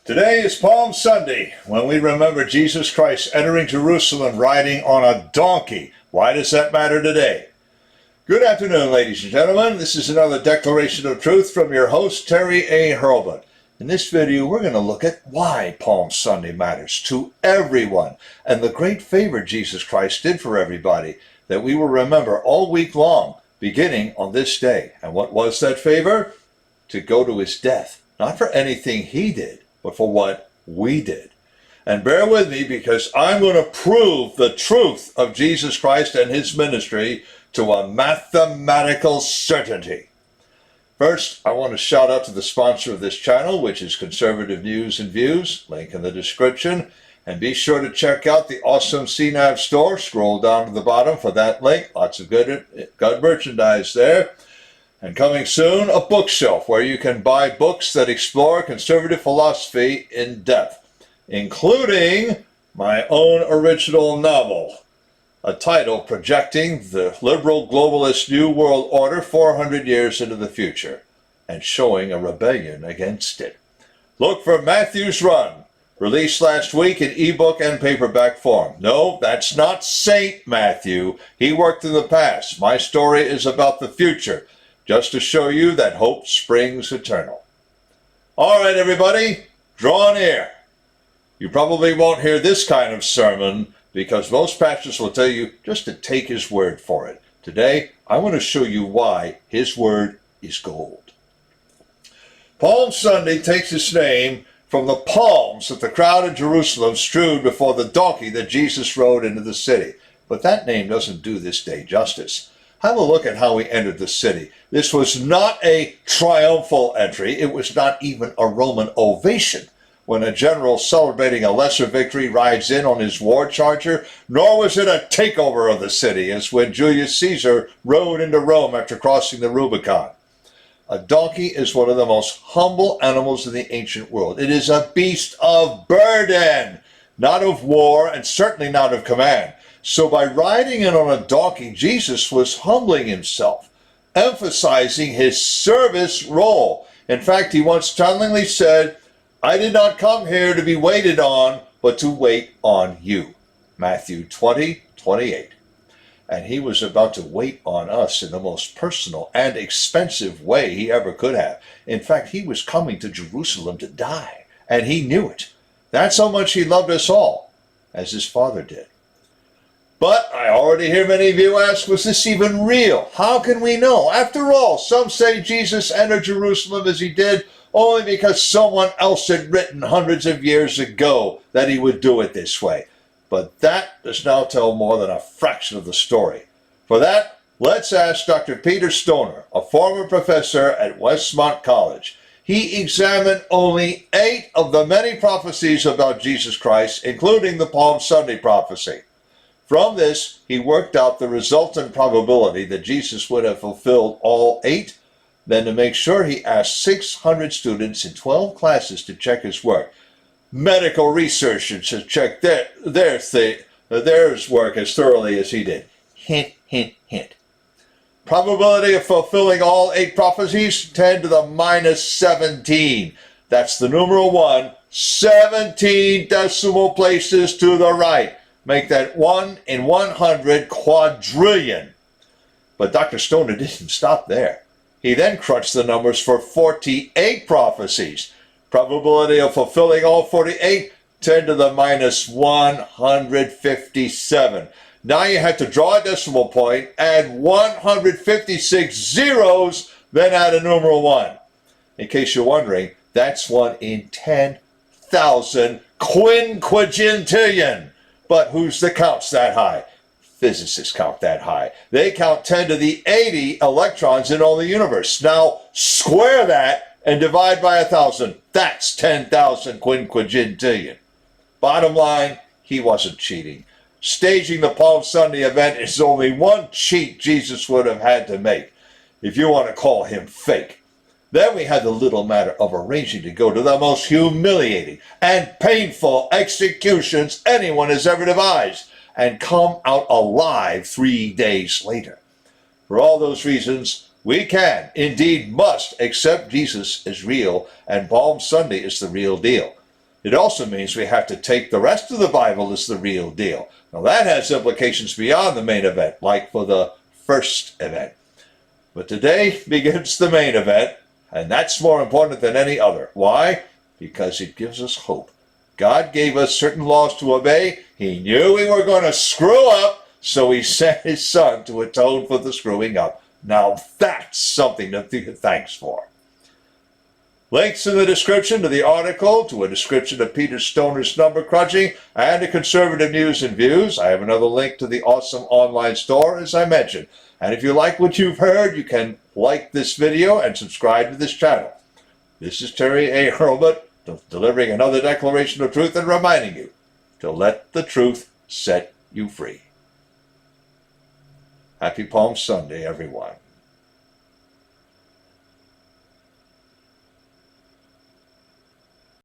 Today is Palm Sunday, when we remember Jesus Christ entering Jerusalem riding on a donkey. Why does that matter today? Good afternoon, ladies and gentlemen. This is another Declaration of Truth from your host, Terry A. Hurlbut. In this video, we're going to look at why Palm Sunday matters to everyone and the great favor Jesus Christ did for everybody that we will remember all week long, beginning on this day. And what was that favor? To go to his death, not for anything he did, but for what we did. And bear with me, because I'm going to prove the truth of Jesus Christ and his ministry to a mathematical certainty. First, I want to shout out to the sponsor of this channel, which is Conservative News and Views, link in the description. And be sure to check out the awesome CNAV Store. Scroll down to the bottom for that link. Lots of good merchandise there. And coming soon, a bookshelf where you can buy books that explore conservative philosophy in depth, including my own original novel, a title projecting the liberal globalist New World Order 400 years into the future and showing a rebellion against it. Look for Matthew's Run, released last week in ebook and paperback form. No, that's not Saint Matthew. He worked in the past. My story is about the future, just to show you that hope springs eternal. All right, everybody, draw near. You probably won't hear this kind of sermon because most pastors will tell you just to take his word for it. Today, I want to show you why his word is gold. Palm Sunday takes its name from the palms that the crowd in Jerusalem strewed before the donkey that Jesus rode into the city. But that name doesn't do this day justice. Have a look at how he entered the city. This was not a triumphal entry. It was not even a Roman ovation when a general celebrating a lesser victory rides in on his war charger, nor was it a takeover of the city as when Julius Caesar rode into Rome after crossing the Rubicon. A donkey is one of the most humble animals in the ancient world. It is a beast of burden, not of war, and certainly not of command. So by riding in on a donkey, Jesus was humbling himself, emphasizing his service role. In fact, he once telling said, "I did not come here to be waited on, but to wait on you." Matthew 20:28. And he was about to wait on us in the most personal and expensive way he ever could have. In fact, he was coming to Jerusalem to die, and he knew it. That's how much he loved us all, as his Father did. But I already hear many of you ask, was this even real? How can we know? After all, some say Jesus entered Jerusalem as he did only because someone else had written hundreds of years ago that he would do it this way. But that does now tell more than a fraction of the story. For that, let's ask Dr. Peter Stoner, a former professor at Westmont College. He examined only 8 of the many prophecies about Jesus Christ, including the Palm Sunday prophecy. From this, he worked out the resultant probability that Jesus would have fulfilled all 8. Then, to make sure, he asked 600 students in 12 classes to check his work. Medical researchers to check their work as thoroughly as he did. Hint, hint, hint. Probability of fulfilling all 8 prophecies, 10 to the minus 17. That's the numeral 1, 17 decimal places to the right. Make that 1 in 100 quadrillion. But Dr. Stoner didn't stop there. He then crunched the numbers for 48 prophecies. Probability of fulfilling all 48, 10 to the minus 157. Now you have to draw a decimal point, add 156 zeros, then add a numeral 1. In case you're wondering, that's 1 in 10,000 quinquagintillion. But who's that counts that high? Physicists count that high. They count 10 to the 80 electrons in all the universe. Now square that and divide by 1,000. That's 10,000 quinquagintillion. Bottom line, he wasn't cheating. Staging the Palm Sunday event is only one cheat Jesus would have had to make, if you want to call him fake. Then we had the little matter of arranging to go to the most humiliating and painful executions anyone has ever devised and come out alive 3 days later. For all those reasons, we can, indeed must, accept Jesus as real, and Palm Sunday is the real deal. It also means we have to take the rest of the Bible as the real deal. Now that has implications beyond the main event, like for the first event. But today begins the main event, and that's more important than any other. Why? Because it gives us hope. God gave us certain laws to obey. He knew we were going to screw up, so he sent his son to atone for the screwing up. Now that's something to give thanks for. Links in the description to the article, to a description of Peter Stoner's number crunching, and to conservative news and views. I have another link to the awesome online store, as I mentioned. And if you like what you've heard, you can like this video and subscribe to this channel. This is Terry A. Hurlbut, delivering another declaration of truth and reminding you to let the truth set you free. Happy Palm Sunday, everyone.